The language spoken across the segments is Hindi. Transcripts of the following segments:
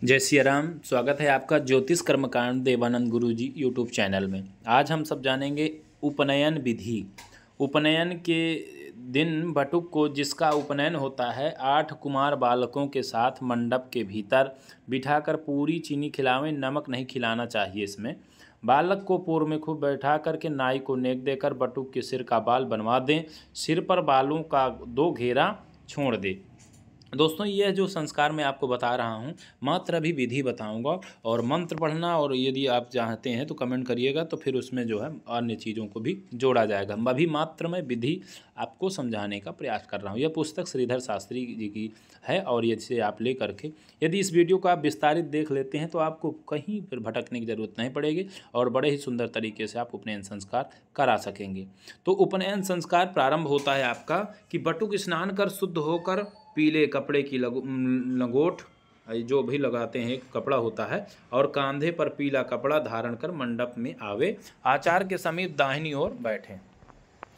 जय सिया राम। स्वागत है आपका ज्योतिष कर्मकांड देवानंद गुरु जी यूट्यूब चैनल में। आज हम सब जानेंगे उपनयन विधि। उपनयन के दिन बटुक को जिसका उपनयन होता है 8 कुमार बालकों के साथ मंडप के भीतर बिठाकर पूरी चीनी खिलावें, नमक नहीं खिलाना चाहिए। इसमें बालक को पूर्व में खूब बैठा करके नाई को नेक देकर बटुक के सिर का बाल बनवा दें। सिर पर बालों का 2 घेरा छोड़ दें। दोस्तों, यह जो संस्कार मैं आपको बता रहा हूँ मात्र अभी विधि बताऊँगा, और मंत्र पढ़ना और यदि आप चाहते हैं तो कमेंट करिएगा, तो फिर उसमें जो है अन्य चीज़ों को भी जोड़ा जाएगा। अभी मात्र मैं विधि आपको समझाने का प्रयास कर रहा हूँ। यह पुस्तक श्रीधर शास्त्री जी की है, और इसे आप ले करके यदि इस वीडियो को आप विस्तारित देख लेते हैं तो आपको कहीं फिर भटकने की ज़रूरत नहीं पड़ेगी और बड़े ही सुंदर तरीके से आप उपनयन संस्कार करा सकेंगे। तो उपनयन संस्कार प्रारंभ होता है आपका कि बटुक स्नान कर शुद्ध होकर पीले कपड़े की लंगोट जो भी लगाते हैं एक कपड़ा होता है, और कंधे पर पीला कपड़ा धारण कर मंडप में आवे। आचार्य के समीप दाहिनी ओर बैठे।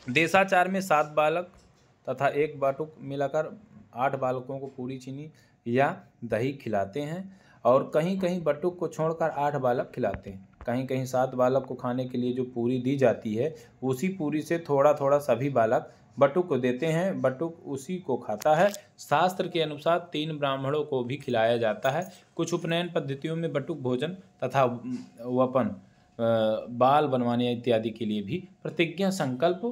देशाचार में 7 बालक तथा 1 बटुक मिलाकर 8 बालकों को पूरी चीनी या दही खिलाते हैं, और कहीं कहीं बटुक को छोड़कर 8 बालक खिलाते हैं। कहीं कहीं 7 बालक को खाने के लिए जो पूरी दी जाती है उसी पूरी से थोड़ा थोड़ा सभी बालक बटुक को देते हैं। बटुक उसी को खाता है। शास्त्र के अनुसार 3 ब्राह्मणों को भी खिलाया जाता है। कुछ उपनयन पद्धतियों में बटुक भोजन तथा वपन बाल बनवाने इत्यादि के लिए भी प्रतिज्ञा संकल्प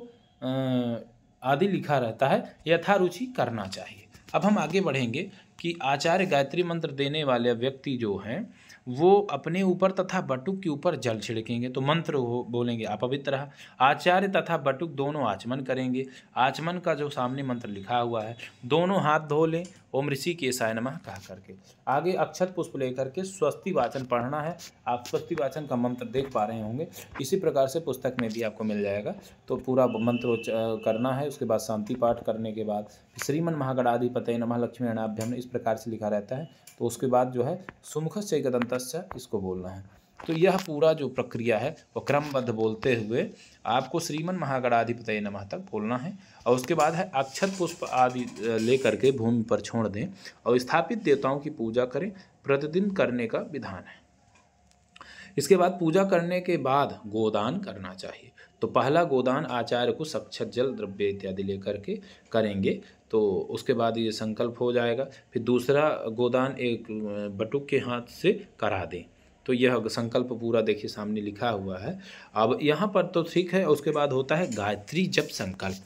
आदि लिखा रहता है। यथारुचि करना चाहिए। अब हम आगे बढ़ेंगे कि आचार्य गायत्री मंत्र देने वाले व्यक्ति जो हैं वो अपने ऊपर तथा बटुक के ऊपर जल छिड़केंगे। तो मंत्र हो बोलेंगे अपवित्र। आचार्य तथा बटुक दोनों आचमन करेंगे। आचमन का जो सामने मंत्र लिखा हुआ है दोनों हाथ धो लें, ओम ऋषिकेशाय नमः कह करके। आगे अक्षत पुष्प लेकर के स्वस्ति वाचन पढ़ना है। आप स्वस्ति वाचन का मंत्र देख पा रहे होंगे, इसी प्रकार से पुस्तक में भी आपको मिल जाएगा। तो पूरा मंत्र करना है। उसके बाद शांति पाठ करने के बाद श्रीमन महागणाधिपतये नमः लक्ष्मी गणाभ्यम इस प्रकार से लिखा रहता है। तो उसके बाद जो है सुमुखस्य एकदन्तस्य इसको बोलना है। तो यह पूरा जो प्रक्रिया है वो क्रमबद्ध बोलते हुए आपको श्रीमन महागणाधिपतये नमः तक बोलना है, और उसके बाद है अक्षत पुष्प आदि लेकर के भूमि पर छोड़ दें और स्थापित देवताओं की पूजा करें। प्रतिदिन करने का विधान है। इसके बाद पूजा करने के बाद गोदान करना चाहिए। तो पहला गोदान आचार्य को सक्षत जल द्रव्य इत्यादि लेकर के करेंगे। तो उसके बाद ये संकल्प हो जाएगा। फिर दूसरा गोदान एक बटुक के हाथ से करा दें। तो यह संकल्प पूरा देखिए सामने लिखा हुआ है। अब यहाँ पर तो ठीक है। उसके बाद होता है गायत्री जप संकल्प,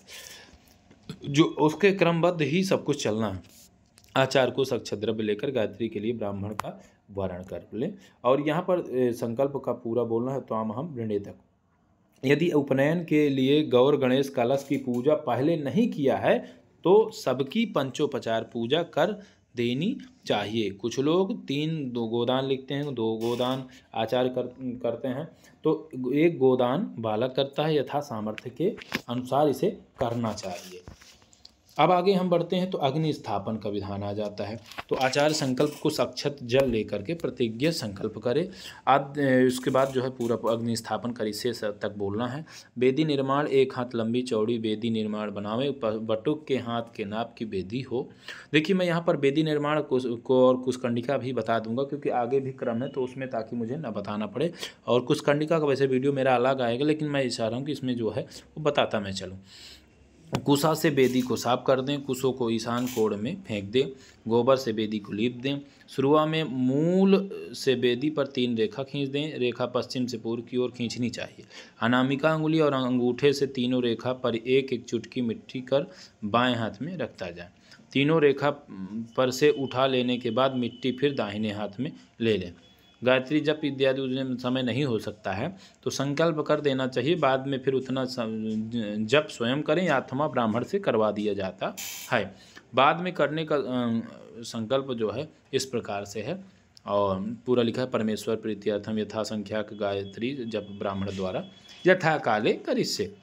जो उसके क्रमबद्ध ही सब कुछ चलना है। आचार्य को सक्षत द्रव्य लेकर गायत्री के लिए ब्राह्मण का वर्ण कर लें, और यहाँ पर संकल्प का पूरा बोलना है त्वाम हम वृणेतक। यदि उपनयन के लिए गौर गणेश कलश की पूजा पहले नहीं किया है तो सबकी पंचोपचार पूजा कर देनी चाहिए। कुछ लोग 2 गोदान लिखते हैं, 2 गोदान आचार्य करते हैं। तो 1 गोदान बालक करता है। यथा सामर्थ्य के अनुसार इसे करना चाहिए। अब आगे हम बढ़ते हैं तो अग्नि स्थापन का विधान आ जाता है। तो आचार्य संकल्प को अक्षत जल लेकर के प्रतिज्ञा संकल्प करे। उसके बाद जो है पूरा अग्नि स्थापन कर इसे तक बोलना है। वेदी निर्माण 1 हाथ लंबी चौड़ी वेदी निर्माण बनावे, बटुक के हाथ के नाप की वेदी हो। देखिए, मैं यहाँ पर वेदी निर्माण को और कुशकंडिका भी बता दूंगा, क्योंकि आगे भी क्रम है तो उसमें, ताकि मुझे ना बताना पड़े। और कुशकंडिका का वैसे वीडियो मेरा अलग आएगा, लेकिन मैं चाह रहा हूँ कि इसमें जो है वो बताता मैं चलूँ। कुशा से बेदी को साफ कर दें। कुशों को ईशान कोण में फेंक दें। गोबर से बेदी को लीप दें। शुरुआत में मूल से बेदी पर 3 रेखा खींच दें। रेखा पश्चिम से पूर्व की ओर खींचनी चाहिए। अनामिका अंगुली और अंगूठे से तीनों रेखा पर 1-1 चुटकी मिट्टी कर बाएं हाथ में रखता जाए। तीनों रेखा पर से उठा लेने के बाद मिट्टी फिर दाहिने हाथ में ले लें। गायत्री जप इत्यादि उस समय नहीं हो सकता है तो संकल्प कर देना चाहिए। बाद में फिर उतना जप स्वयं करें या अथवा ब्राह्मण से करवा दिया जाता है। बाद में करने का संकल्प जो है इस प्रकार से है, और पूरा लिखा है परमेश्वर प्रीत्यर्थम यथा संख्याक गायत्री जप ब्राह्मण द्वारा यथा काले करिष्ये।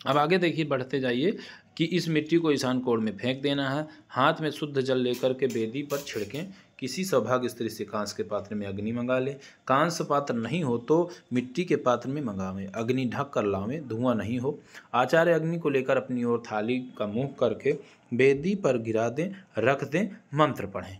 अब आगे देखिए, बढ़ते जाइए कि इस मिट्टी को ईशान कोण में फेंक देना है। हाथ में शुद्ध जल लेकर के वेदी पर छिड़कें। किसी सौभाग्य स्त्री से कांस के पात्र में अग्नि मंगा लें। कांस पात्र नहीं हो तो मिट्टी के पात्र में मंगावें। अग्नि ढक कर लावें, धुआं नहीं हो। आचार्य अग्नि को लेकर अपनी ओर थाली का मुंह करके वेदी पर गिरा दें, रख दें, मंत्र पढ़ें।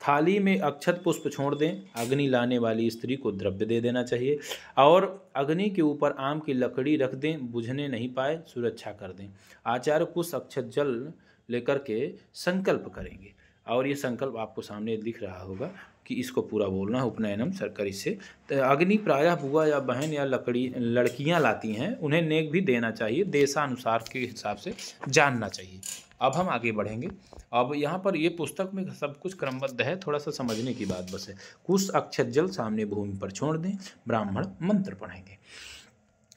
थाली में अक्षत पुष्प छोड़ दें। अग्नि लाने वाली स्त्री को द्रव्य दे देना चाहिए और अग्नि के ऊपर आम की लकड़ी रख दें, बुझने नहीं पाए सुरक्षा कर दें। आचार्य कुछ अक्षत जल लेकर के संकल्प करेंगे और ये संकल्प आपको सामने दिख रहा होगा कि इसको पूरा बोलना है। उपनयनम सरकरी से तो अग्नि प्रायः बुआ या बहन या लड़कियां लाती हैं, उन्हें नेक भी देना चाहिए, देशानुसार के हिसाब से जानना चाहिए। अब हम आगे बढ़ेंगे। अब यहाँ पर ये पुस्तक में सब कुछ क्रमबद्ध है, थोड़ा सा समझने की बात बस है। कुछ अक्षत जल सामने भूमि पर छोड़ दें। ब्राह्मण मंत्र पढ़ेंगे।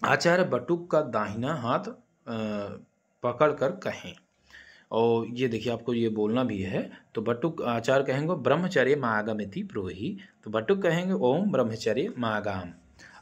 आचार्य बटुक का दाहिना हाथ पकड़ कर कहें, और ये देखिए आपको ये बोलना भी है। तो बटुक आचार्य कहेंगे ब्रह्मचर्य मागमिति ब्रूहि, तो बटुक कहेंगे ओम ब्रह्मचर्य मागाम।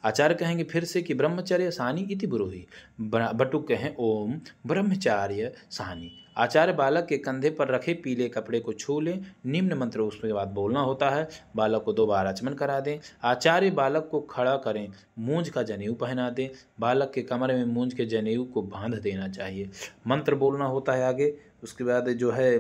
आचार्य कहेंगे फिर से कि ब्रह्मचर्य सानी इति ब्रूहि, बटुक कहें ओम ब्रह्मचार्य सानी। आचार्य बालक के कंधे पर रखे पीले कपड़े को छू लें। निम्न मंत्र उसके बाद बोलना होता है। बालक को 2 बार आचमन करा दें। आचार्य बालक को खड़ा करें, मूंज का जनेऊ पहना दें। बालक के कमर में मूंज के जनेऊ को बांध देना चाहिए। मंत्र बोलना होता है आगे। उसके बाद जो है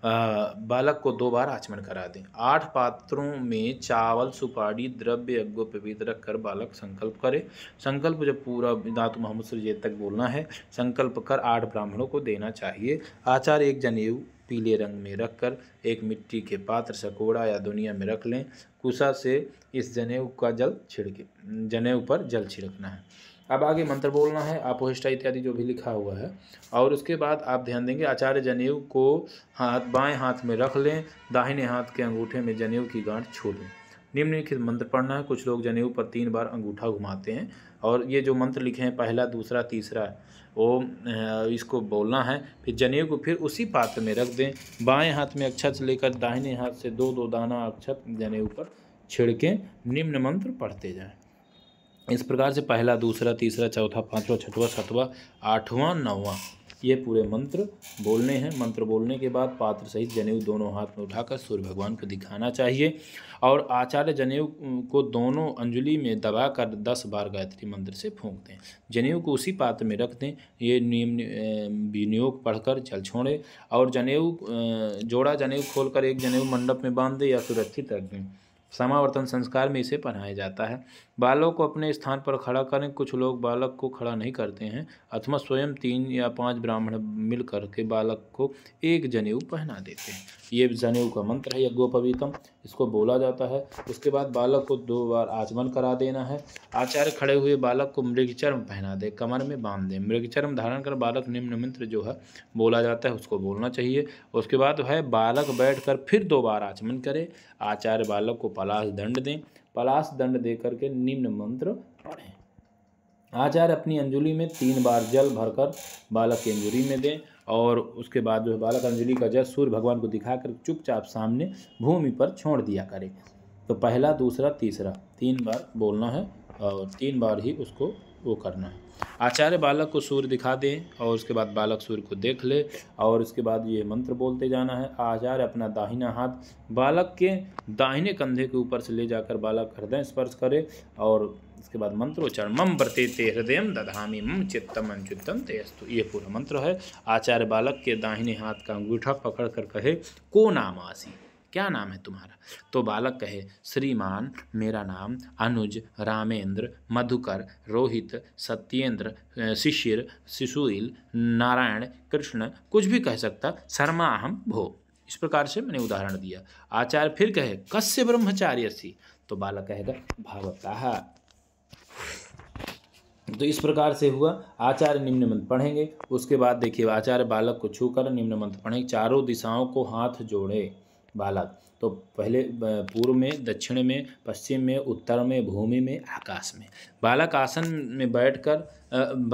बालक को 2 बार आचमन करा दें। 8 पात्रों में चावल सुपारी द्रव्य यज्ञोपवीत रख कर बालक संकल्प करे। संकल्प जब पूरा दातु मोहम्मद सुरजेत तक बोलना है। संकल्प कर 8 ब्राह्मणों को देना चाहिए। आचार्य एक जनेऊ पीले रंग में रखकर एक मिट्टी के पात्र सकोड़ा या दुनिया में रख लें। कुशा से इस जनेऊ का जल छिड़के, जनेऊ पर जल छिड़कना है। अब आगे मंत्र बोलना है, अपोहिष्टा इत्यादि जो भी लिखा हुआ है। और उसके बाद आप ध्यान देंगे आचार्य जनेऊ को बाएं हाथ में रख लें, दाहिने हाथ के अंगूठे में जनेऊ की गांठ छोड़ लें। निम्नलिखित मंत्र पढ़ना है। कुछ लोग जनेऊ पर 3 बार अंगूठा घुमाते हैं और ये जो मंत्र लिखे हैं पहला, दूसरा, तीसरा, वो इसको बोलना है। फिर जनेऊ को फिर उसी पात्र में रख दें। बाएं हाथ में अक्षत लेकर दाहिने हाथ से 2-2 दाना अक्षत जनेऊ पर छिड़कें। निम्न मंत्र पढ़ते जाएं। इस प्रकार से पहला, दूसरा, तीसरा, चौथा, 5वां, 6वां, 7वां, 8वां, 9वां ये पूरे मंत्र बोलने हैं। मंत्र बोलने के बाद पात्र सहित जनेऊ दोनों हाथ में उठाकर सूर्य भगवान को दिखाना चाहिए और आचार्य जनेऊ को दोनों अंजलि में दबाकर 10 बार गायत्री मंत्र से फूंक दें। जनेऊ को उसी पात्र में रख दें। ये नियम विनियोग पढ़कर जल छोड़ें और जनेऊ जोड़ा जनेऊ खोलकर एक जनेऊ मंडप में बांध दें या सुरक्षित रख दें। समावर्तन संस्कार में इसे पहनाया जाता है। बालक को अपने स्थान पर खड़ा करें। कुछ लोग बालक को खड़ा नहीं करते हैं अथवा स्वयं 3 या 5 ब्राह्मण मिल करके बालक को एक जनेऊ पहना देते हैं। ये जनेऊ का मंत्र है यज्ञोपवीतम, इसको बोला जाता है। उसके बाद बालक को 2 बार आचमन करा देना है। आचार्य खड़े हुए बालक को मृगचर्म पहना दे, कमर में बांध दें। मृगचर्म धारण कर बालक निम्न मंत्र जो है बोला जाता है उसको बोलना चाहिए। उसके बाद है बालक बैठकर फिर 2 बार आचमन करे। आचार्य बालक को पलाश दंड दें। पलाश दंड दे करके निम्न मंत्र पढ़ें। आचार्य अपनी अंजलि में 3 बार जल भरकर बालक की अंजलि में दें और उसके बाद जो है बालक अंजलि का जल सूर्य भगवान को दिखाकर चुपचाप सामने भूमि पर छोड़ दिया करे। तो पहला, दूसरा, तीसरा 3 बार बोलना है और 3 बार ही उसको वो करना है। आचार्य बालक को सूर्य दिखा दें और उसके बाद बालक सूर्य को देख ले और उसके बाद ये मंत्र बोलते जाना है। आचार्य अपना दाहिना हाथ बालक के दाहिने कंधे के ऊपर से ले जाकर बालक हृदय स्पर्श करे और इसके बाद मंत्रोच्चारण मम वर्तेते हृदयम दधामि मम चित्तम अंचुतम तेस्तु, ये पूरा मंत्र है। आचार्य बालक के दाहिने हाथ का अंगूठा पकड़ कर कहे को नामासी, क्या नाम है तुम्हारा? तो बालक कहे श्रीमान मेरा नाम अनुज, रामेंद्र, मधुकर, रोहित, सत्येंद्र, शिशिर, शिशुइल, नारायण, कृष्ण, कुछ भी कह सकता, शर्मा अहम भो। इस प्रकार से मैंने उदाहरण दिया। आचार्य फिर कहे कस्य ब्रह्मचार्यसि, तो बालक कहेगा भागवतः। तो इस प्रकार से हुआ। आचार्य निम्न मंत्र पढ़ेंगे। उसके बाद देखिए आचार्य बालक को छूकर निम्न मंत्र पढ़ेंगे। चारों दिशाओं को हाथ जोड़े बालक, तो पहले पूर्व में, दक्षिण में, पश्चिम में, उत्तर में, भूमि में, आकाश में। बालक आसन में बैठकर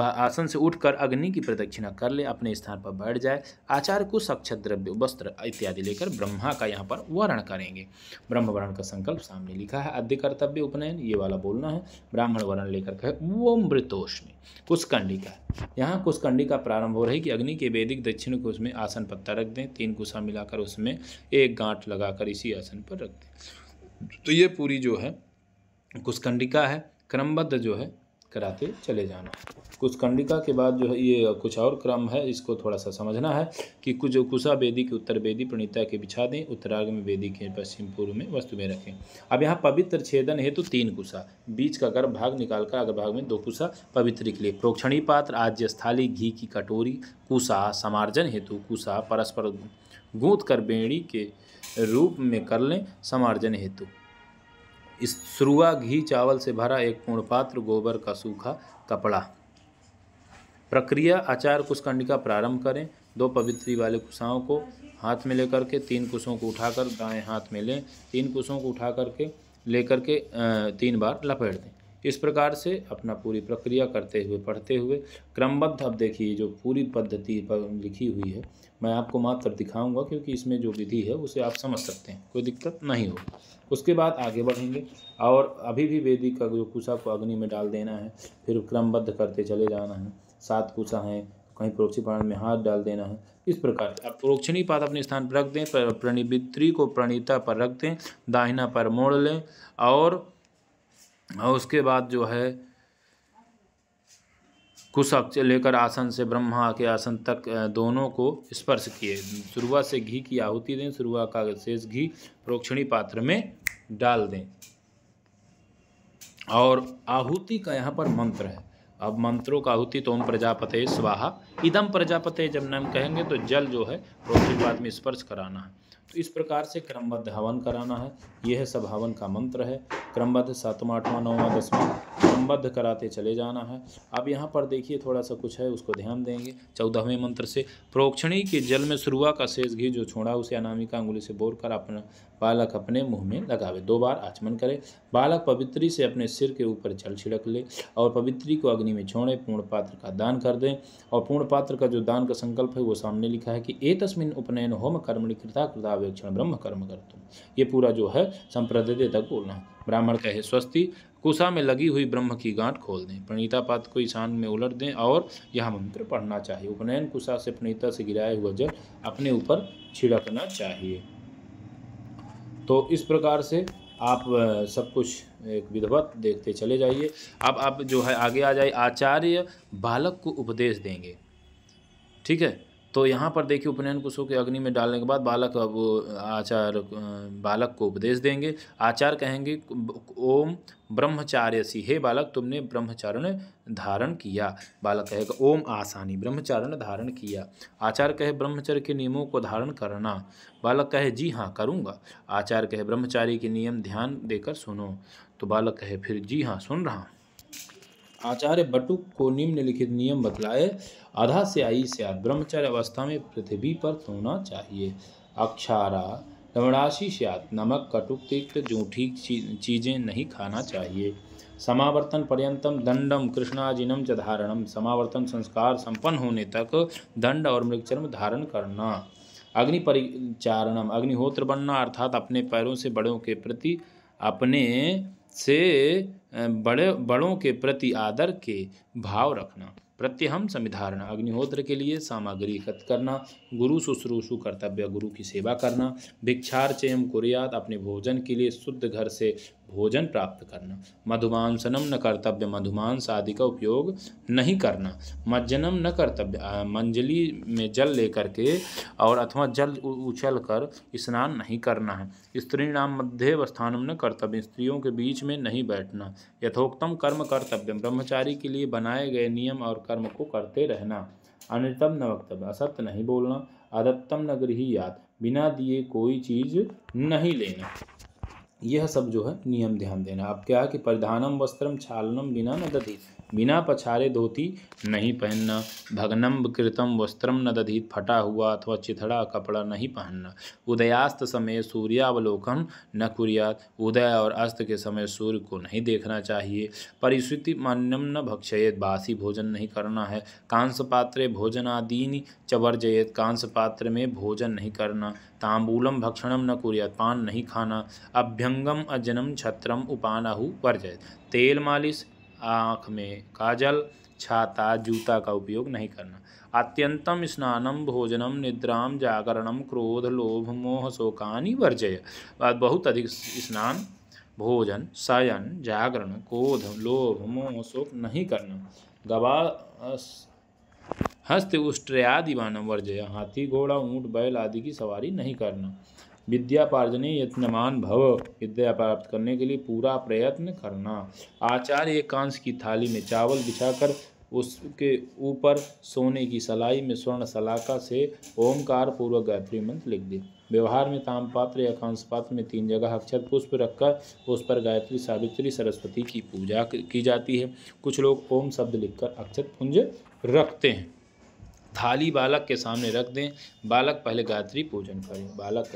आसन से उठकर अग्नि की प्रदक्षिणा कर ले, अपने स्थान पर बैठ जाए। आचार्य कुछ अक्षत द्रव्य वस्त्र इत्यादि लेकर ब्रह्मा का यहाँ पर वर्ण करेंगे। ब्रह्म वर्ण का संकल्प सामने लिखा है। आद्य कर्तव्य उपनयन ये वाला बोलना है। ब्राह्मण वर्ण लेकर कहे वो मृतोष्मी कुशकंडिका। यहाँ कुशकंडिका प्रारंभ हो रही कि अग्नि के वैदिक दक्षिण को उसमें आसन पत्ता रख दें, 3 कुशा मिलाकर उसमें एक गांठ लगाकर इसी आसन पर रख दें। तो ये पूरी जो है कुशकंडिका है। क्रमबद्ध जो है कराते चले जाना। कुशकंडिका के बाद जो है ये कुछ और क्रम है, इसको थोड़ा सा समझना है कि कुछ कुशा वेदी के उत्तर वेदी प्रणीता के बिछा दें, उत्तरार्ध में वेदी के पश्चिम पूर्व में वस्तु में रखें। अब यहाँ पवित्र छेदन हेतु 3 कुशा, बीच का गर्भ भाग निकालकर अग्र भाग में 2 कुशा पवित्र के लिए। प्रोक्षणी पात्र, आज्य स्थाली, घी की कटोरी, कुशा समार्जन हेतु, कुशा परस्पर गूंथ कर बेड़ी के रूप में कर लें समार्जन हेतु। इस सुरुआ घी चावल से भरा एक पूर्ण पात्र, गोबर का सूखा कपड़ा। प्रक्रिया आचार कुशकंडिका प्रारंभ करें। 2 पवित्री वाले कुशाओं को हाथ में लेकर के 3 कुशों को उठाकर दाएं हाथ में लें, 3 कुशों को उठा करके लेकर के 3 बार लपेट दें। इस प्रकार से अपना पूरी प्रक्रिया करते हुए पढ़ते हुए क्रमबद्ध, अब देखिए जो पूरी पद्धति पर लिखी हुई है मैं आपको मात्र दिखाऊंगा, क्योंकि इसमें जो विधि है उसे आप समझ सकते हैं, कोई दिक्कत नहीं हो। उसके बाद आगे बढ़ेंगे और अभी भी वेदी का जो कुशा को अग्नि में डाल देना है, फिर क्रमबद्ध करते चले जाना है। 7 कुशा हैं, कहीं प्रोक्षी पाद में हाथ डाल देना है। इस प्रकार अब प्रोक्षणी पाद अपने स्थान पर रख दें, प्रणिबित्री को प्रणीता पर रख दें, दाहिना पर मोड़ लें और उसके बाद जो है कुशक लेकर आसन से ब्रह्मा के आसन तक दोनों को स्पर्श किए। शुरुआत से घी की आहुति दें, शुरुआत का शेष घी प्रोक्षणी पात्र में डाल दें और आहुति का यहाँ पर मंत्र है। अब मंत्रों का आहुति तो ओम प्रजापते स्वाहा इदम प्रजापते जब नाम कहेंगे तो जल जो है प्रोक्षणी पात्र में स्पर्श कराना है। तो इस प्रकार से क्रमबद्ध हवन कराना है। यह सब हवन का मंत्र है। क्रमबद्ध 7वां 8वां 9वां 10वां क्रमबद्ध कराते चले जाना है। अब यहाँ पर देखिए थोड़ा सा कुछ है, उसको ध्यान देंगे। 14वें मंत्र से प्रोक्षणी के जल में सुरुआ का शेष घी जो छोड़ा उसे अनामिका अंगुली से बोर कर अपना बालक अपने मुंह में लगावे, 2 बार आचमन करे। बालक पवित्री से अपने सिर के ऊपर जल छिड़क ले और पवित्री को अग्नि में छोड़े, पूर्ण पात्र का दान कर दें। और पूर्ण पात्र का जो दान का संकल्प है वो सामने लिखा है कि एतस्मिन् उपनयन होम कर्मणि कृता कृतावेक्षण ब्रह्म कर्म करतुम। ये पूरा जो है संप्रदते तक बोलना है। ब्राह्मण कहे स्वस्ति, कुशा में लगी हुई ब्रह्म की गांठ खोल दें, प्रणीता पात्र को ईशान में उलट दें और यह मंत्र पढ़ना चाहिए। उपनयन कुशा से प्रणीता से गिराया हुआ जल अपने ऊपर छिड़कना चाहिए। तो इस प्रकार से आप सब कुछ एक विधिवत देखते चले जाइए। अब आप जो है आगे आ जाए, आचार्य बालक को उपदेश देंगे। ठीक है, तो यहाँ पर देखिए उपनयन कुशों के अग्नि में डालने के बाद बालक आचार्य बालक को उपदेश देंगे। आचार्य कहेंगे ओम ब्रह्मचार्यसी, हे बालक तुमने ब्रह्मचारण धारण किया। बालक कहेगा ओम आसानी, ब्रह्मचारण धारण किया। आचार्य कहे ब्रह्मचर्य के नियमों को धारण करना। बालक कहे जी हाँ करूँगा। आचार्य कहे ब्रह्मचारी के नियम ध्यान देकर सुनो। तो बालक कहे फिर जी हाँ सुन रहा। आचार्य बटुक को निम्नलिखित नियम बतलाए, आधा से आई से ब्रह्मचर्य अवस्था में पृथ्वी पर सोना चाहिए। अक्षारा लवणाशी स्यात्, नमक कटुक तिक्त जूठी चीज़ें नहीं खाना चाहिए। समावर्तन पर्यंतम दंडम कृष्णाजिनम च धारणम, समावर्तन संस्कार संपन्न होने तक दंड और मृगचर्म धारण करना। अग्नि परिचारणम, अग्निहोत्र बनना अर्थात अपने पैरों से बड़ों के प्रति बड़ों के प्रति आदर के भाव रखना। प्रत्यहम संविधारण, अग्निहोत्र के लिए सामग्री एकत्र करना। गुरु शुश्रूषु कर्तव्य, गुरु की सेवा करना। भिक्षार्चयम कुर्यात्, अपने भोजन के लिए शुद्ध घर से भोजन प्राप्त करना। मधुमांसनम न कर्तव्य, मधुमांस आदि का उपयोग नहीं करना। मज्जनम न कर्तव्य, मंजली में जल लेकर के और अथवा जल उछल कर स्नान नहीं करना है। स्त्री नाम मध्यवस्थानम न कर्तव्य, स्त्रियों के बीच में नहीं बैठना। यथोक्तम कर्म कर्तव्य, ब्रह्मचारी के लिए बनाए गए नियम और कर्म को करते रहना। अनृतम न वक्तव्य, असत्य नहीं बोलना। अदत्तम न गृहीयात्, बिना दिए कोई चीज़ नहीं लेना। यह सब जो है नियम ध्यान देना। अब क्या है कि परिधानम वस्त्रम छालनम बिना न दधीत, बिना पछारे धोती नहीं पहनना। भग्नम कृतम वस्त्रम न दधीत, फटा हुआ अथवा चिथड़ा कपड़ा नहीं पहनना। उदयास्त समय सूर्यावलोकन न कुर्यात्, उदय और अस्त के समय सूर्य को नहीं देखना चाहिए। परिश्रुति मान्यम न भक्षयेत, बासी भोजन नहीं करना है। कांस्य पात्रे भोजनादीनि च वर्जयेत, कांस्य पात्र में भोजन नहीं करना। तांबूलम भक्षणम न कुर्यात्, पान नहीं खाना। अभ्यंगम अजनम छत्रम उपानाहु वर्जयेत, तेल मालिश, आँख में काजल, छाता, जूता का उपयोग नहीं करना। अत्यंतम स्नानम भोजनम निद्राम जागरणम क्रोध लोभ मोह शोकानि वर्जय, बहुत अधिक स्नान भोजन, शयन, जागरण, क्रोध, लोभ, मोह, शोक नहीं करना। गवा, हस्त, उष्ट्रयादि वाहनम वर्जय, हाथी, घोड़ा, ऊंट, बैल आदि की सवारी नहीं करना। विद्यापार्जने यत्नमान भव, विद्या प्राप्त करने के लिए पूरा प्रयत्न करना। आचार्य कांस की थाली में चावल बिछाकर उसके ऊपर सोने की सलाई में स्वर्ण सलाका से ओमकार पूर्वक गायत्री मंत्र लिख दे। व्यवहार में ताम्रपात्र या कांस्य पात्र में 3 जगह अक्षत पुष्प रखकर उस पर गायत्री, सावित्री, सरस्वती की पूजा की जाती है। कुछ लोग ओम शब्द लिखकर अक्षत पुंज रखते हैं। थाली बालक के सामने रख दें। बालक पहले गायत्री पूजन करें। बालक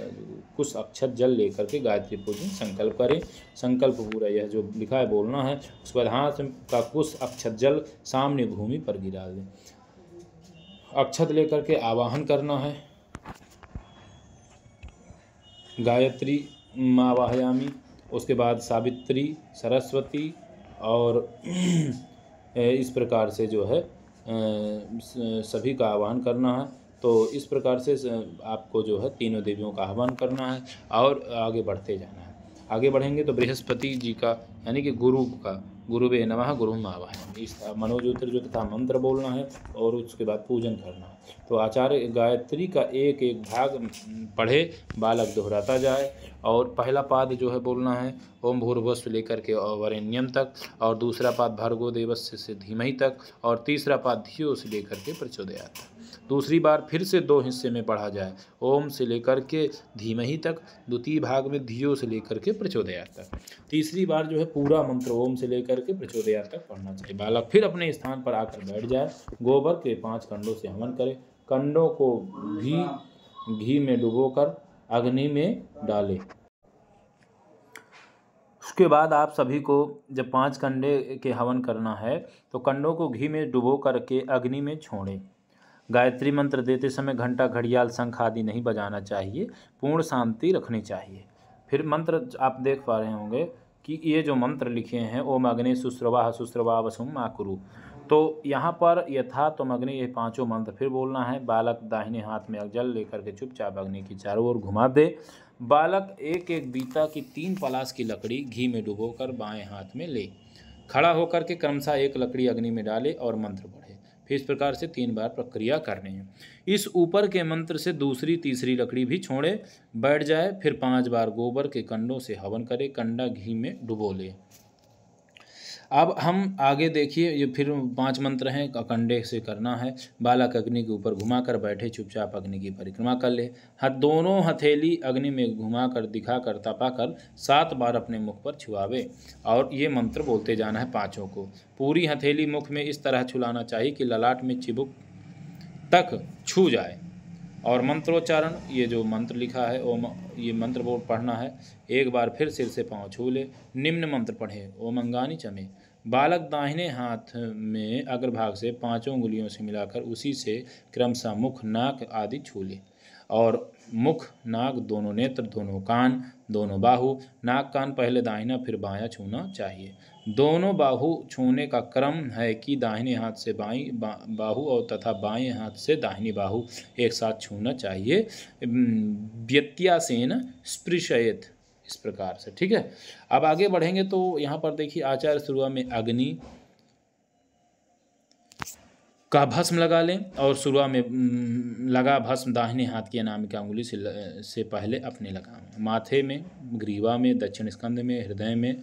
कुछ अक्षत जल लेकर के गायत्री पूजन संकल्प करें। संकल्प पूरा यह जो लिखा है बोलना है। उसके बाद हाथ का कुछ अक्षत जल सामने भूमि पर गिरा दें। अक्षत लेकर के आवाहन करना है। गायत्री आवाहयामी, उसके बाद सावित्री, सरस्वती और इस प्रकार से जो है सभी का आह्वान करना है। तो इस प्रकार से आपको जो है तीनों देवियों का आह्वान करना है और आगे बढ़ते जाना है। आगे बढ़ेंगे तो बृहस्पति जी का यानी कि गुरु का, गुरुवे नमः गुरुम आवाहयामि, इस मनोज्योतिर्ज्योति तथा मंत्र बोलना है और उसके बाद पूजन करना है। तो आचार्य गायत्री का एक एक भाग पढ़े, बालक दोहराता जाए और पहला पाद जो है बोलना है ओम भूर्भुवः से लेकर के वरेण्यम तक, और दूसरा पाद भर्गो देवस्य से धीमहि तक, और तीसरा पाद धियो से लेकर के प्रचोदयात तक। दूसरी बार फिर से 2 हिस्से में पढ़ा जाए, ओम से लेकर के धीमहि तक, द्वितीय भाग में धियो से लेकर के प्रचोदयात तक। तीसरी बार जो है पूरा मंत्र ओम से लेकर के प्रचोदयात तक पढ़ना चाहिए। बालक फिर अपने स्थान पर आकर बैठ जाए। गोबर के 5 कंडों से हवन करे। कंडों को घी में डुबोकर अग्नि में डाले। उसके बाद आप सभी को जब 5 कंडे के हवन करना है तो कंडों को घी में डुबो करके अग्नि में छोड़ें। गायत्री मंत्र देते समय घंटा, घड़ियाल, शंख आदि नहीं बजाना चाहिए। पूर्ण शांति रखनी चाहिए। फिर मंत्र आप देख पा रहे होंगे कि ये जो मंत्र लिखे हैं ओम अग्नि शुश्रवा शुश्रवा वसुम आकुरु, तो यहाँ पर यथा तुम अग्नि, ये 5 मंत्र फिर बोलना है। बालक दाहिने हाथ में जल लेकर के चुपचाप अग्नि की चारों ओर घुमा दे। बालक एक एक बीता की 3 पलाश की लकड़ी घी में डुबोकर बाएं हाथ में ले। खड़ा होकर के क्रमशः एक लकड़ी अग्नि में डाले और मंत्र पढ़े। फिर इस प्रकार से 3 बार प्रक्रिया करनी है। इस ऊपर के मंत्र से दूसरी तीसरी लकड़ी भी छोड़े, बैठ जाए। फिर 5 बार गोबर के कंडों से हवन करे, कंडा घी में डुबो ले। अब हम आगे देखिए, ये फिर 5 मंत्र हैं, कंडे से करना है। बालक अग्नि के ऊपर घुमाकर बैठे, चुपचाप अग्नि की परिक्रमा कर ले। दोनों हथेली अग्नि में घुमाकर दिखाकर तपाकर 7 बार अपने मुख पर छुआवे और ये मंत्र बोलते जाना है 5 को। पूरी हथेली मुख में इस तरह छुलाना चाहिए कि ललाट में चिबुक तक छू जाए। और मंत्रोच्चारण, ये जो मंत्र लिखा है ओम, ये मंत्र बोल पढ़ना है। एक बार फिर सिर से पाँव छू ले। निम्न मंत्र पढ़े, ओम अंगानि चमे। बालक दाहिने हाथ में अग्रभाग से 5 उंगलियों से मिलाकर उसी से क्रमशः मुख, नाक आदि छू ले। और मुख, नाक, दोनों नेत्र, दोनों कान, दोनों बाहु, नाक कान पहले दाहिना फिर बायां छूना चाहिए। दोनों बाहु छूने का क्रम है कि दाहिने हाथ से बाईं बाहु और तथा बाएं हाथ से दाहिनी बाहु एक साथ छूना चाहिए। व्यत्यासेन स्पृशयेत, इस प्रकार से, ठीक है। अब आगे बढ़ेंगे तो यहाँ पर देखिए आचार्य शुरुआत में अग्नि का भस्म लगा लें और शुरुआत में लगा भस्म दाहिने हाथ की अनामिका उंगली से पहले अपने लगाएं। माथे में, ग्रीवा में, दक्षिण स्कंध में, हृदय में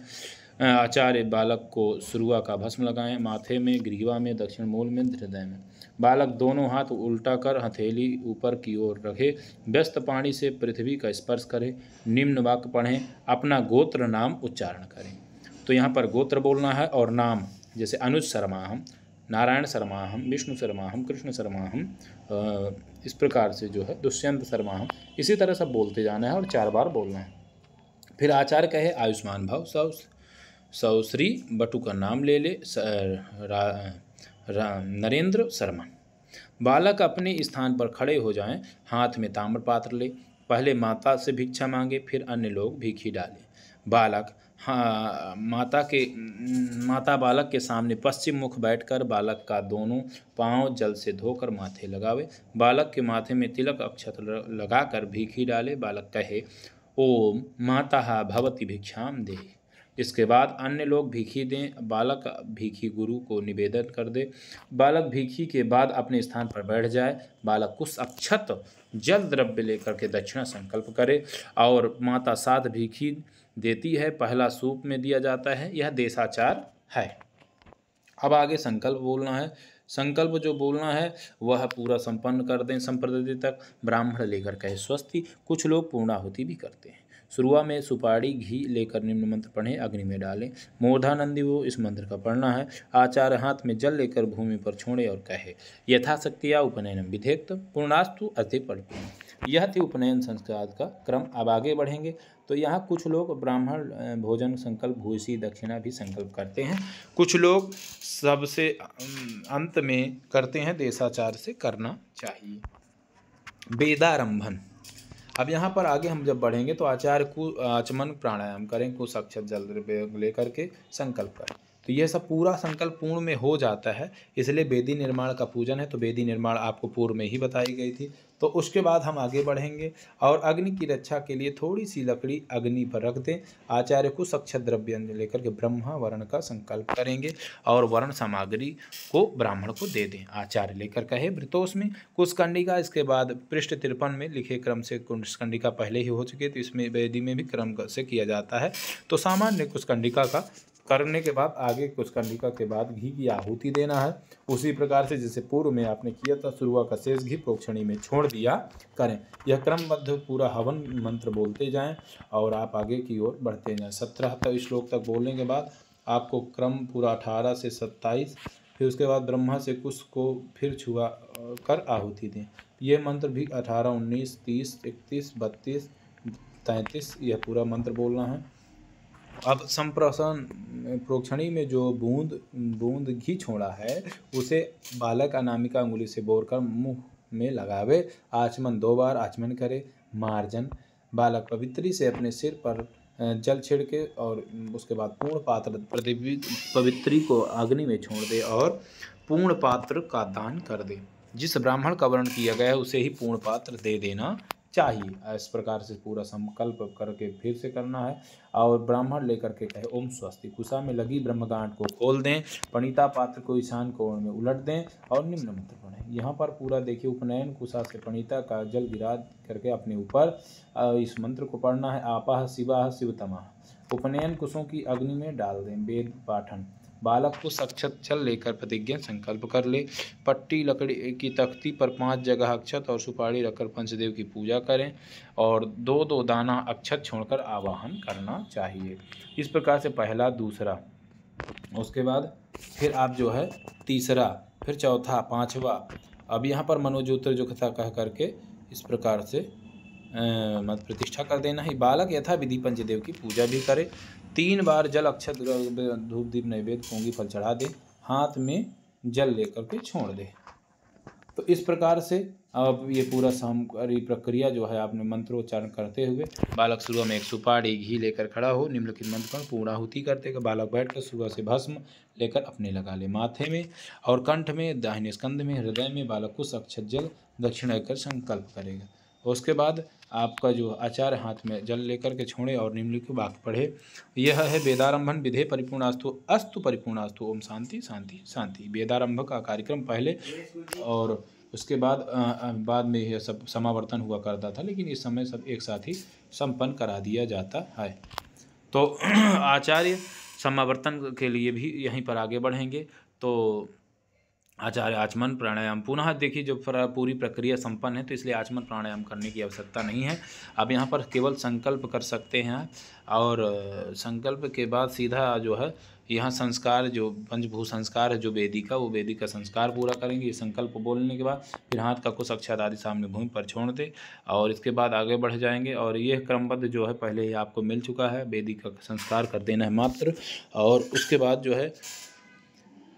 आचार्य बालक को शुरुआ का भस्म लगाएं। माथे में, ग्रीवा में, दक्षिण मूल में, हृदय में। बालक दोनों हाथ उल्टा कर हथेली ऊपर की ओर रखे, व्यस्त पाणी से पृथ्वी का स्पर्श करें। निम्न वाक्य पढ़ें, अपना गोत्र नाम उच्चारण करें। तो यहाँ पर गोत्र बोलना है और नाम, जैसे अनुज शर्मा हम, नारायण शर्मा हम, विष्णु शर्मा हम, कृष्ण शर्मा हम, इस प्रकार से जो है दुष्यंत शर्मा हम, इसी तरह सब बोलते जाना है और 4 बार बोलना है। फिर आचार्य कहे आयुष्मान भव, सौश्री बटु का नाम ले ले, नरेंद्र शर्मा। बालक अपने स्थान पर खड़े हो जाएं, हाथ में ताम्र पात्र ले। पहले माता से भिक्षा मांगे, फिर अन्य लोग भिक्षी डालें। बालक माता बालक के सामने पश्चिम मुख बैठकर बालक का दोनों पांव जल से धोकर माथे लगावे। बालक के माथे में तिलक अक्षत लगाकर भीखी डाले। बालक कहे ओम माता भवती भिक्षाम देहि। इसके बाद अन्य लोग भीखी दें। बालक भीखी गुरु को निवेदन कर दे। बालक भीखी के बाद अपने स्थान पर बैठ जाए। बालक कुछ अक्षत जल द्रव्य लेकर के दक्षिणा संकल्प करे और माता सात भीखी देती है। पहला सूप में दिया जाता है। यह देशाचार है। अब आगे संकल्प बोलना है। संकल्प जो बोलना है वह पूरा संपन्न कर दें। संप्रदाय तक ब्राह्मण लेकर कहे स्वस्ति। कुछ लोग पूर्णाहुति भी करते हैं। शुरुआत में सुपारी घी लेकर निम्न मंत्र पढ़ें, अग्नि में डालें। मूर्धानंदी वो इस मंत्र का पढ़ना है। आचार्य हाथ में जल लेकर भूमि पर छोड़े और कहे यथाशक्तिया उपनयनम विधेक्त पूर्णास्तु अति परिपूर्ण। यह थी उपनयन संस्कार का क्रम। अब आगे बढ़ेंगे तो यहाँ कुछ लोग ब्राह्मण भोजन संकल्प भूसी दक्षिणा भी संकल्प करते हैं। कुछ लोग सबसे अंत में करते हैं। देशाचार से करना चाहिए। वेदारंभन। अब यहाँ पर आगे हम जब बढ़ेंगे तो आचार्य को आचमन प्राणायाम करें, कुछ अक्षत जल लेकर के संकल्प करें। तो यह सब पूरा संकल्प पूर्ण में हो जाता है। इसलिए वेदी निर्माण का पूजन है। तो वेदी निर्माण आपको पूर्व में ही बताई गई थी। तो उसके बाद हम आगे बढ़ेंगे और अग्नि की रक्षा के लिए थोड़ी सी लकड़ी अग्नि पर रख दें। आचार्य कुछ अक्षत द्रव्य लेकर के ब्रह्मा वर्ण का संकल्प करेंगे और वर्ण सामग्री को ब्राह्मण को दे दें। आचार्य लेकर कहे वृतोष में कुशकंडिका। इसके बाद पृष्ठ 53 में लिखे क्रम से कुशकंडिका पहले ही हो चुके, तो इसमें वेदी में भी क्रम से किया जाता है। तो सामान्य कुशकंडिका का करने के बाद आगे कुशकंडिका के बाद घी की आहुति देना है। उसी प्रकार से जैसे पूर्व में आपने किया था, शुरुआत का शेष घी प्रोक्षणी में छोड़ दिया करें। यह क्रमबद्ध पूरा हवन मंत्र बोलते जाएं और आप आगे की ओर बढ़ते जाएं। 17 श्लोक तक बोलने के बाद आपको क्रम पूरा 18 से 27, फिर उसके बाद ब्रह्मा से कुश को फिर छुआ कर आहुति दें। ये मंत्र भी 18, 19, 30, 31, 32, 33 यह पूरा मंत्र बोलना है। अब संप्रोक्षण प्रोक्षणी में जो बूंद घी छोड़ा है उसे बालक अनामिका अंगुली से बोरकर मुंह में लगावे। आचमन 2 बार आचमन करे। मार्जन। बालक पवित्री से अपने सिर पर जल छिड़के और उसके बाद पूर्ण पात्र पवित्री को अग्नि में छोड़ दे और पूर्ण पात्र का दान कर दे। जिस ब्राह्मण का वर्ण किया गया है उसे ही पूर्ण पात्र दे देना चाहिए। इस प्रकार से पूरा संकल्प करके फिर से करना है और ब्राह्मण लेकर के कहे ओम स्वस्ति। कुशा में लगी ब्रह्मगांठ को खोल दें। पणिता पात्र को ईशान कोण में उलट दें और निम्न मंत्र पढ़ें। यहाँ पर पूरा देखिए उपनयन कुशा से पणिता का जल गिरा करके अपने ऊपर इस मंत्र को पढ़ना है। आपाह शिवाह शिवतमाह। उपनयन कुशों की अग्नि में डाल दें। वेद पाठन। बालक को अक्षत जल लेकर प्रतिज्ञा संकल्प कर ले। पट्टी लकड़ी की तख्ती पर 5 जगह अक्षत और सुपारी रखकर पंचदेव की पूजा करें और 2-2 दाना अक्षत छोड़कर आवाहन करना चाहिए। इस प्रकार से पहला, दूसरा, उसके बाद फिर आप जो है तीसरा, फिर चौथा, पांचवा। अब यहाँ पर मनोज्योतिर जो कथा कह करके इस प्रकार से मत प्रतिष्ठा कर देना ही। बालक यथा विधि पंचदेव की पूजा भी करे। 3 बार जल अक्षत धूप दीप नैवेद्य पोंगी फल चढ़ा दे। हाथ में जल लेकर के छोड़ दे। तो इस प्रकार से अब ये पूरा सारी प्रक्रिया जो है आपने मंत्रोच्चारण करते हुए बालक शुरू में एक सुपारी घी लेकर खड़ा हो। निम्नलिखित मंत्र पर पूर्णाहुति करते हुए बालक बैठकर सुबह से भस्म लेकर अपने लगा ले। माथे में और कंठ में, दाहिने स्कंध में, हृदय में बालक कुछ अक्षत जल दक्षिणा कर संकल्प करेगा। उसके बाद आपका जो आचार्य हाथ में जल लेकर के छोड़े और निम्नलिखित वाक्य पढ़े। यह है वेदारंभन विधे परिपूर्णास्तु अस्तु परिपूर्णास्तु ओम शांति शांति शांति। वेदारंभ का कार्यक्रम पहले और उसके बाद में यह सब समावर्तन हुआ करता था, लेकिन इस समय सब एक साथ ही संपन्न करा दिया जाता है। तो आचार्य समावर्तन के लिए भी यहीं पर आगे बढ़ेंगे। तो आचार्य आचमन प्राणायाम पुनः देखिए, जो पूरी प्रक्रिया संपन्न है तो इसलिए आचमन प्राणायाम करने की आवश्यकता नहीं है। अब यहाँ पर केवल संकल्प कर सकते हैं और संकल्प के बाद सीधा जो है यहाँ संस्कार, जो पंचभूत संस्कार है जो वेदी का, वो वेदी का संस्कार पूरा करेंगे। ये संकल्प बोलने के बाद फिर हाथ का कुछ अक्षत आदि सामने भूमि पर छोड़ दे और इसके बाद आगे बढ़ जाएंगे। और ये क्रमबद्ध जो है पहले ही आपको मिल चुका है। वेदी का संस्कार कर देना है मात्र। और उसके बाद जो है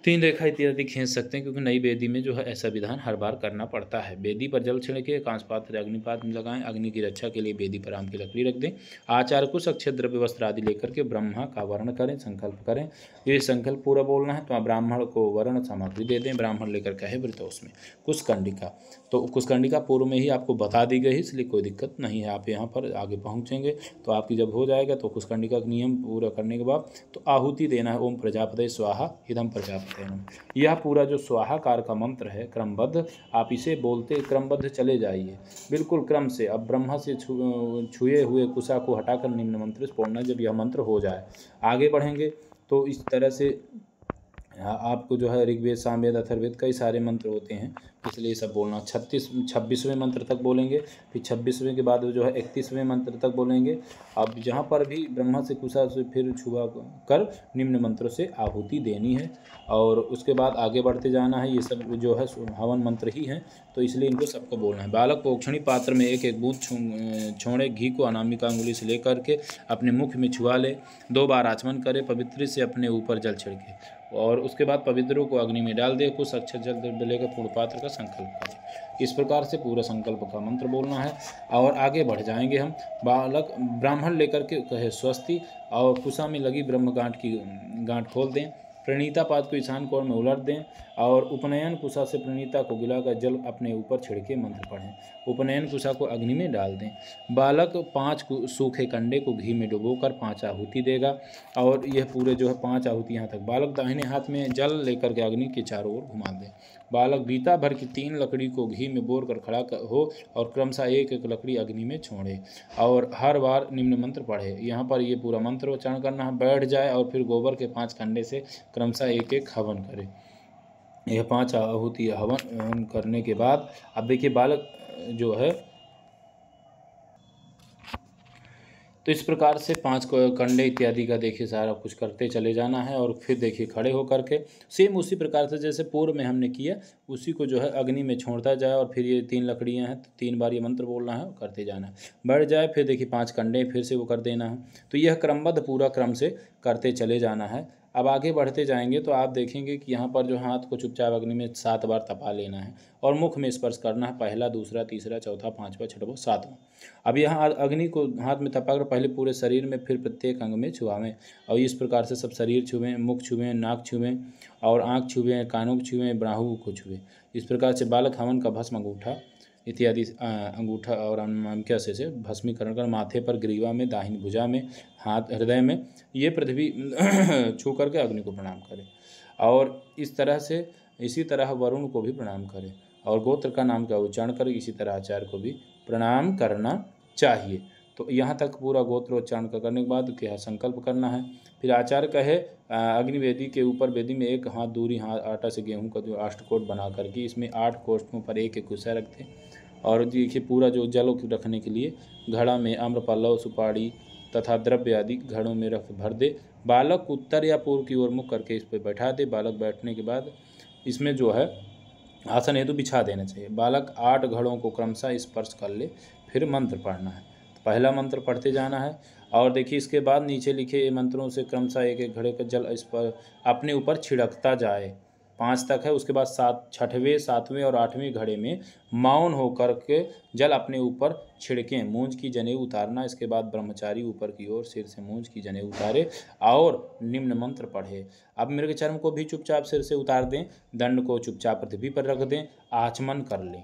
3 रेखा इत्यादि खींच सकते हैं, क्योंकि नई वेदी में जो है ऐसा विधान हर बार करना पड़ता है। वेदी पर जल छिड़के, कांच पात्र अग्निपात में लगाएं, अग्नि की रक्षा के लिए वेदी पर आम की लकड़ी रख दें। आचार्य कुछ अक्षय द्रव्य वस्त्र आदि लेकर के ब्रह्मा का वर्ण करें, संकल्प करें। ये संकल्प पूरा बोलना है। तो ब्राह्मण को वर्ण सामग्री दे दें, ब्राह्मण लेकर कहे वृतोस में कुशकंडिका। तो कुशकंडिका पूर्व में ही आपको बता दी गई, इसलिए कोई दिक्कत नहीं है। आप यहाँ पर आगे पहुँचेंगे तो आपकी जब हो जाएगा तो कुशकंडिका का नियम पूरा करने के बाद तो आहुति देना है। ओम प्रजापते स्वाहा इदम प्रजापते नमः। यह पूरा जो स्वाहाकार का मंत्र है क्रमबद्ध, आप इसे बोलते क्रमबद्ध चले जाइए बिल्कुल क्रम से। अब ब्रह्मा से छुए हुए कुशा को हटाकर निम्न मंत्र से बोलना। जब यह मंत्र हो जाए आगे बढ़ेंगे तो इस तरह से आपको जो है ऋग्वेद, सामवेद, अथर्ववेद कई सारे मंत्र होते हैं, इसलिए सब बोलना। 26वें मंत्र तक बोलेंगे, फिर 26वें के बाद जो है 31वें मंत्र तक बोलेंगे। अब जहाँ पर भी ब्रह्मा से कुशा से फिर छुआ कर निम्न मंत्रों से आहुति देनी है और उसके बाद आगे बढ़ते जाना है। ये सब जो है हवन मंत्र ही हैं, तो इसलिए इनको सबको बोलना है। बालक पोक्षणी पात्र में एक एक बूंद छोड़े घी को अनामिका अंगुली से लेकर के अपने मुख में छुआ ले, 2 बार आचमन करे, पवित्र से अपने ऊपर जल छिड़के और उसके बाद पवित्रों को अग्नि में डाल दे। कुछ अक्षर जल द्रव्य लेकर पूर्ण पात्र का संकल्प करें। इस प्रकार से पूरा संकल्प का मंत्र बोलना है और आगे बढ़ जाएंगे हम। बालक ब्राह्मण लेकर के कहे स्वस्ति और कुशा में लगी ब्रह्म गांठ की गांठ खोल दें। प्रणीता पाद को ईशान कोण में उलट दें और उपनयन कुशा से प्रणीता को गिलाकर जल अपने ऊपर छिड़के मंत्र पढ़ें। उपनयन कुशा को अग्नि में डाल दें। बालक 5 सूखे कंडे को घी में डुबोकर 5 आहुति देगा और यह पूरे जो है 5 आहुति यहाँ तक। बालक दाहिने हाथ में जल लेकर के अग्नि के चारों ओर घुमा दें। बालक बीता भर की 3 लकड़ी को घी में बोर कर खड़ा हो और क्रमशः एक एक लकड़ी अग्नि में छोड़े और हर बार निम्न मंत्र पढ़े। यहाँ पर ये पूरा मंत्र उच्चारण करना है। बैठ जाए और फिर गोबर के 5 कंडे से क्रमशः एक एक हवन करे। यह 5 आहुति हवन करने के बाद अब देखिए बालक जो है तो इस प्रकार से 5 कंडे इत्यादि का देखिए सारा कुछ करते चले जाना है और फिर देखिए खड़े होकर के सेम उसी प्रकार से जैसे पूर्व में हमने किया उसी को जो है अग्नि में छोड़ता जाए और फिर ये 3 लकड़ियां हैं तो 3 बार ये मंत्र बोलना है और करते जाना है। बढ़ जाए फिर देखिए 5 कंडे फिर से वो कर देना है। तो यह क्रमबद्ध पूरा क्रम से करते चले जाना है। अब आगे बढ़ते जाएंगे तो आप देखेंगे कि यहाँ पर जो हाथ को चुपचाप अग्नि में 7 बार तपा लेना है और मुख में स्पर्श करना है, पहला, दूसरा, तीसरा, चौथा, 5वां, 6वां, 7वां। अब यहाँ अग्नि को हाथ में तपाकर पहले पूरे शरीर में फिर प्रत्येक अंग में छुआवें और इस प्रकार से सब शरीर छुएं, मुख छुएं, नाक छुएं और आँख छुएं, कानों को छुएं, बाहु को छुएं। इस प्रकार से बालक हवन का भस्म अंगूठा इत्यादि अंगूठा और अनामिका से भस्मीकरण कर माथे पर, ग्रीवा में, दाहिनी भुजा में, हाथ हृदय में ये पृथ्वी छू करके अग्नि को प्रणाम करें और इस तरह से इसी तरह वरुण को भी प्रणाम करें और गोत्र का नाम का उच्चारण कर इसी तरह आचार्य को भी प्रणाम करना चाहिए। तो यहाँ तक पूरा गोत्रोच्चारण करने के बाद क्या संकल्प करना है। फिर आचार्य कहे अग्निवेदी के ऊपर वेदी में 1 हाथ दूरी आटा से गेहूं का जो अष्टकोट बना करके इसमें 8 कोष्ठों पर एक एक कुशा रखते और देखिए पूरा जो जलों को रखने के लिए घड़ा में आम्र पल्लव, सुपारी तथा द्रव्य आदि घड़ों में रख भर दे। बालक उत्तर या पूर्व की ओर मुख करके इस पर बैठा दे। बालक बैठने के बाद इसमें जो है आसन हेतु बिछा देना चाहिए। बालक 8 घड़ों को क्रमशः स्पर्श कर ले, फिर मंत्र पढ़ना है। तो पहला मंत्र पढ़ते जाना है और देखिए इसके बाद नीचे लिखे मंत्रों से क्रमशः एक एक घड़े का जल इस पर अपने ऊपर छिड़कता जाए। 5 तक है। उसके बाद 6वें, 7वें और 8वें घड़े में मौन होकर के जल अपने ऊपर छिड़कें। मूंज की जनेऊ उतारना। इसके बाद ब्रह्मचारी ऊपर की ओर सिर से मूंज की जनेऊ उतारे और निम्न मंत्र पढ़े। अब मृगचर्म को भी चुपचाप सिर से उतार दें, दंड को चुपचाप पृथ्वी पर रख दें, आचमन कर लें।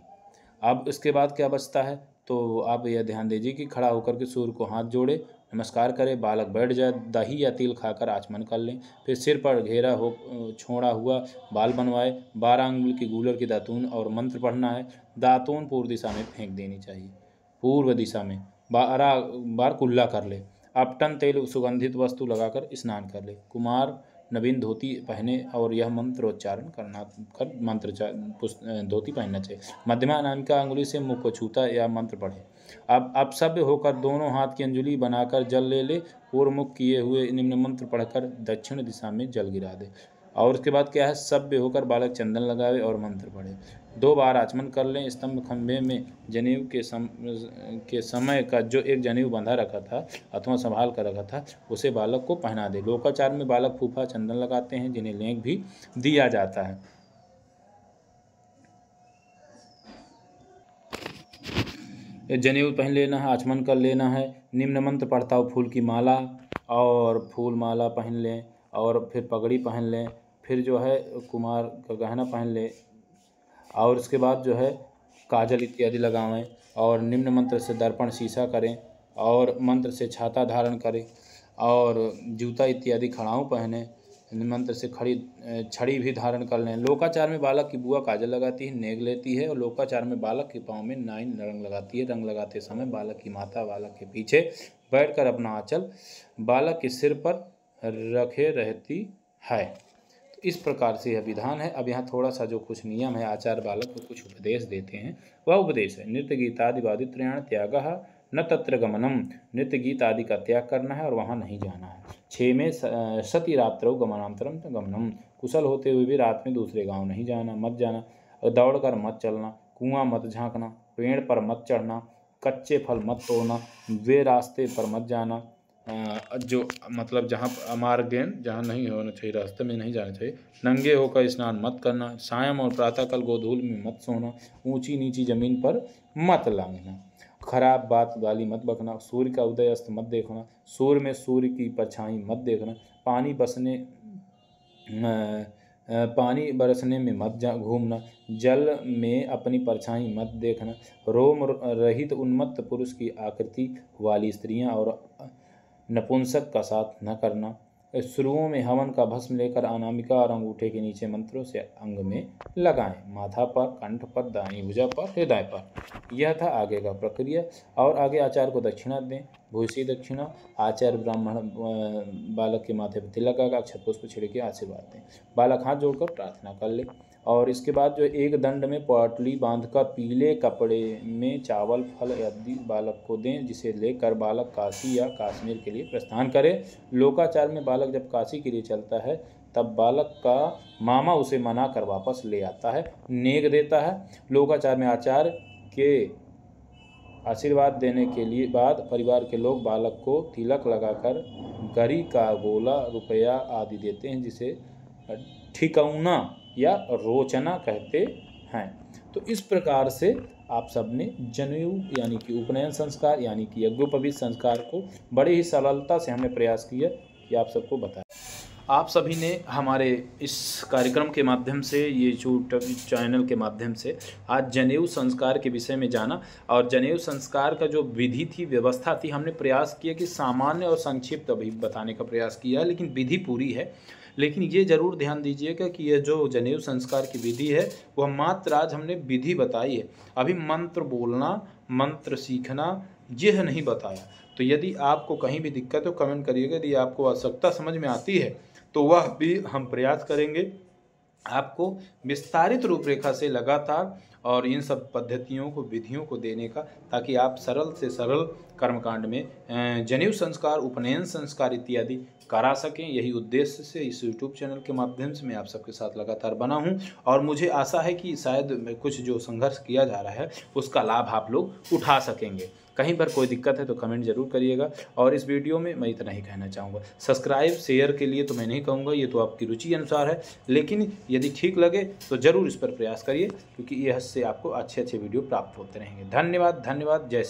अब इसके बाद क्या बचता है तो आप यह ध्यान दीजिए कि खड़ा होकर के सूर्य को हाथ जोड़े, नमस्कार करें, बालक बैठ जाए, दही या तिल खाकर आचमन कर लें। फिर सिर पर घेरा हो छोड़ा हुआ बाल बनवाए, 12 अंगुल की गूलर की दातून और मंत्र पढ़ना है। दातून पूर्व दिशा में फेंक देनी चाहिए, पूर्व दिशा में 12 बार कुल्ला कर ले। अपटन तेल सुगंधित वस्तु लगाकर स्नान कर ले। कुमार नवीन धोती पहने और यह मंत्रोच्चारण करना कर मंत्र धोती पहनना चाहिए। मध्यमा अनामिका अंगुली से मुख को छूता या मंत्र पढ़े। अब अपसभ्य होकर दोनों हाथ की अंजुली बनाकर जल ले ले। पूर्व मुख किए हुए निम्न मंत्र पढ़कर दक्षिण दिशा में जल गिरा दे और उसके बाद क्या है, सभ्य होकर बालक चंदन लगावे और मंत्र पढ़े। 2 बार आचमन कर लें। स्तंभ खंभे में जनेऊ के समय का जो एक जनेऊ बंधा रखा था अथवा संभाल कर रखा था उसे बालक को पहना दे। लोकाचार में बालक फूफा चंदन लगाते हैं, जिन्हें लेंग भी दिया जाता है। जनेऊ पहन लेना है, आचमन कर लेना है, निम्न मंत्र पढ़ता हो, फूल की माला और फूल माला पहन लें, और फिर पगड़ी पहन लें, फिर जो है कुमार का गहना पहन लें, और उसके बाद जो है काजल इत्यादि लगावें, और निम्न मंत्र से दर्पण शीशा करें, और मंत्र से छाता धारण करें, और जूता इत्यादि खड़ाऊ पहने, मंत्र से छड़ी भी धारण कर लें। लोकाचार में बालक की बुआ काजल लगाती है, नेग लेती है, और लोकाचार में बालक के पाँव में नाइन रंग लगाती है। रंग लगाते समय बालक की माता बालक के पीछे बैठकर अपना आंचल बालक के सिर पर रखे रहती है। तो इस प्रकार से यह विधान है। अब यहाँ थोड़ा सा जो कुछ नियम है, आचार्य बालक को कुछ उपदेश देते हैं। वह उपदेश है, नृत्य गीतादि वादित्रयाण त्यागः न तत्र गमनम। नृत्य गीत आदि का त्याग करना है और वहाँ नहीं जाना है। 6 में सती रात्रौ गमनांतरम गमनम। कुशल होते हुए भी रात में दूसरे गांव नहीं जाना, मत जाना। दौड़कर मत चलना, कुआं मत झांकना, पेड़ पर मत चढ़ना, कच्चे फल मत तोड़ना, वे रास्ते पर मत जाना जो मतलब जहाँ अमार्गेन जहाँ नहीं होना चाहिए, रास्ते में नहीं जाना चाहिए। नंगे होकर स्नान मत करना। सायं और प्रातःकाल गोधूल में मत सोना। ऊंची नीची जमीन पर मत लांघना। खराब बात गाली मत बकना। सूर्य का उदय अस्त मत देखना। सूर्य में सूर्य की परछाई मत देखना। पानी बरसने में मत घूमना। जल में अपनी परछाई मत देखना। रोम रहित उन्मत्त पुरुष की आकृति वाली स्त्रियां और नपुंसक का साथ न करना। शुरुओं में हवन का भस्म लेकर अनामिका और अंगूठे के नीचे मंत्रों से अंग में लगाएं, माथा पर, कंठ पर, दाहिनी भुजा पर, हृदय पर। यह था आगे का प्रक्रिया। और आगे आचार्य को दक्षिणा दें, भूसी दक्षिणा। आचार्य ब्राह्मण बालक के माथे पर तिलक लगा अक्षत पुष्प छिड़के आशीर्वाद दें। बालक हाथ जोड़कर प्रार्थना कर ले, और इसके बाद जो एक दंड में पटली बांधकर पीले कपड़े में चावल फल आदि बालक को दें, जिसे लेकर बालक काशी या कश्मीर के लिए प्रस्थान करे। लोकाचार में बालक जब काशी के लिए चलता है तब बालक का मामा उसे मना कर वापस ले आता है, नेग देता है। लोकाचार में आचार्य के आशीर्वाद देने के लिए बाद परिवार के लोग बालक को तिलक लगाकर गरी का गोला, रुपया आदि देते हैं, जिसे ठिकौना या रोचना कहते हैं। तो इस प्रकार से आप सबने जनेऊ यानी कि उपनयन संस्कार यानी कि यज्ञोपवीत संस्कार को बड़े ही सरलता से हमने प्रयास किया कि आप सबको बताएं। आप सभी ने हमारे इस कार्यक्रम के माध्यम से, ये यूट्यूब चैनल के माध्यम से आज जनेऊ संस्कार के विषय में जाना। और जनेऊ संस्कार का जो विधि थी, व्यवस्था थी, हमने प्रयास किया कि सामान्य और संक्षिप्त अभी बताने का प्रयास किया है, लेकिन विधि पूरी है। लेकिन ये जरूर ध्यान दीजिएगा कि यह जो जनेऊ संस्कार की विधि है वह मात्र आज हमने विधि बताई है, अभी मंत्र बोलना, मंत्र सीखना यह नहीं बताया। तो यदि आपको कहीं भी दिक्कत हो कमेंट करिएगा। यदि आपको आवश्यकता समझ में आती है तो वह भी हम प्रयास करेंगे आपको विस्तारित रूपरेखा से लगातार और इन सब पद्धतियों को, विधियों को देने का, ताकि आप सरल से सरल कर्मकांड में जनेऊ संस्कार, उपनयन संस्कार इत्यादि करा सकें। यही उद्देश्य से इस यूट्यूब चैनल के माध्यम से मैं आप सबके साथ लगातार बना हूं, और मुझे आशा है कि शायद कुछ जो संघर्ष किया जा रहा है उसका लाभ आप लोग उठा सकेंगे। कहीं पर कोई दिक्कत है तो कमेंट जरूर करिएगा। और इस वीडियो में मैं इतना ही कहना चाहूँगा। सब्सक्राइब शेयर के लिए तो मैं नहीं कहूँगा, ये तो आपकी रुचि अनुसार है, लेकिन यदि ठीक लगे तो ज़रूर इस पर प्रयास करिए, क्योंकि यह से आपको अच्छे वीडियो प्राप्त होते रहेंगे। धन्यवाद, धन्यवाद। जय